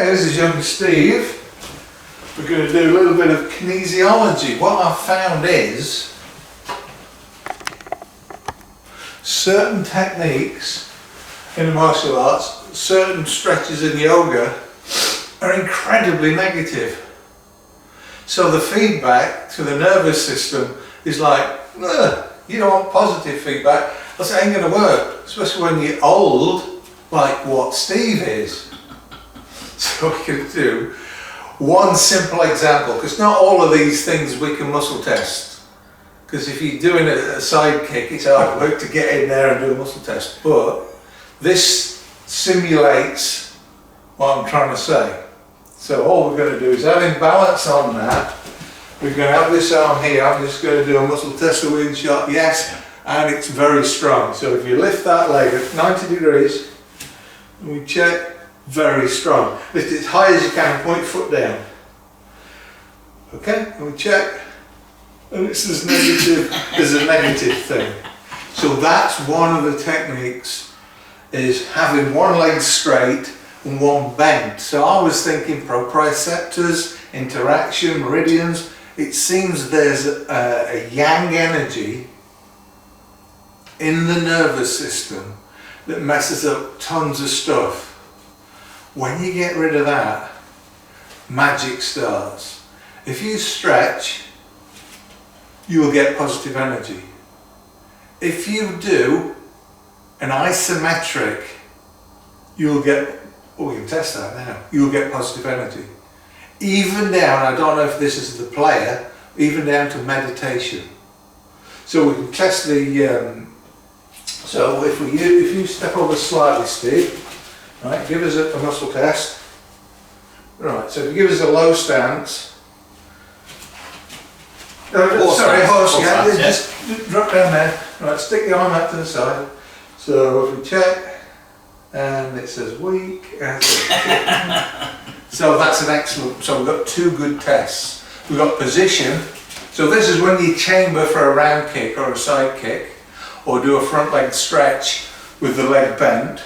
Okay, this is young Steve. We're going to do a little bit of kinesiology. What I've found is certain techniques in the martial arts, certain stretches in yoga are incredibly negative. So the feedback to the nervous system is like, you don't want positive feedback. That's ain't going to work, especially when you're old, like what Steve is. So we can do one simple example, because not all of these things we can muscle test. Because if you're doing a side kick, it's hard work to get in there and do a muscle test. But this simulates what I'm trying to say. So all we're going to do is having balance on that. We're going to have this arm here. I'm just going to do a muscle test of wing shot. Yes, and it's very strong. So if you lift that leg at 90 degrees, we check. Very strong. Lift it as high as you can, point your foot down. Okay, and we check. And it's as negative as a negative thing. So that's one of the techniques, is having one leg straight and one bent. So I was thinking proprioceptors, interaction, meridians. It seems there's a yang energy in the nervous system that messes up tons of stuff. When you get rid of that, magic starts. If you stretch, you will get positive energy. If you do an isometric, you'll get, we can test that now, you'll get positive energy. Even down, I don't know if this is the player, even down to meditation. So we can test the, so if you step over slightly, Steve, right, give us a muscle test. Right, so if you give us a low stance. Horse, yeah, just drop down there. Right, stick the arm out to the side. So if we check, and it says weak, so that's an excellent, so we've got two good tests. We've got position, so this is when you chamber for a round kick or a side kick, or do a front leg stretch with the leg bent.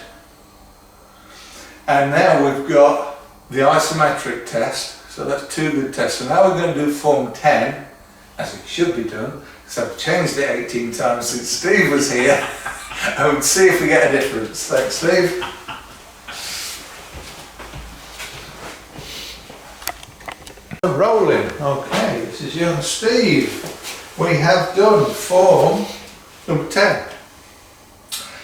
And now we've got the isometric test, so that's two good tests. So now we're going to do form 10, as it should be done, because I've changed it 18 times since Steve was here, and see if we get a difference. Thanks, Steve. Rolling. Okay, this is young Steve. We have done form number 10.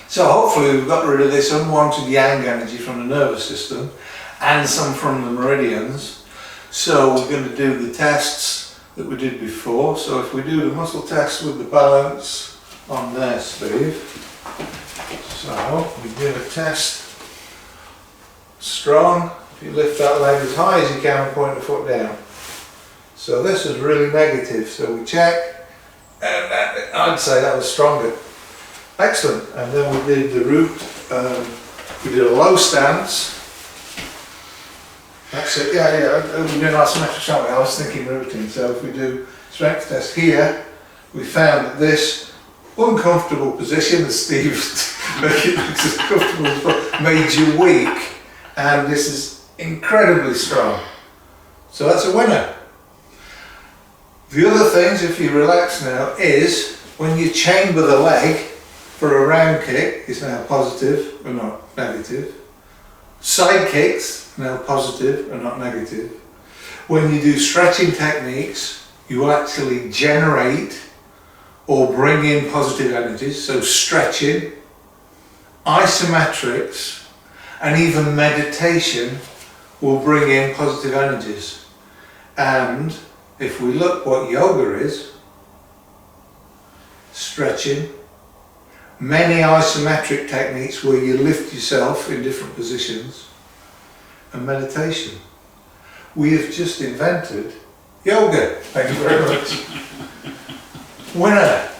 So hopefully we've got rid of this unwanted yang energy from the nervous system and some from the meridians. So we're going to do the tests that we did before. So if we do the muscle test with the balance on there, Steve. So we do a test strong. If you lift that leg as high as you can and point the foot down. So this is really negative. So we check, and I'd say that was stronger. Excellent, and then we did the root, we did a low stance. That's it, yeah, we're doing isometric shot. I was thinking rooting, so if we do strength test here, we found that this uncomfortable position, as Steve making it as comfortable as possible, made you weak, and this is incredibly strong. So that's a winner. The other things, if you relax now, is when you chamber the leg, for a round kick, it's now positive and not negative. Side kicks, now positive and not negative. When you do stretching techniques, you will actually generate or bring in positive energies. So stretching, isometrics, and even meditation will bring in positive energies. And if we look what yoga is, stretching, many isometric techniques where you lift yourself in different positions, and meditation. We have just invented yoga. Thank you very much. Winner.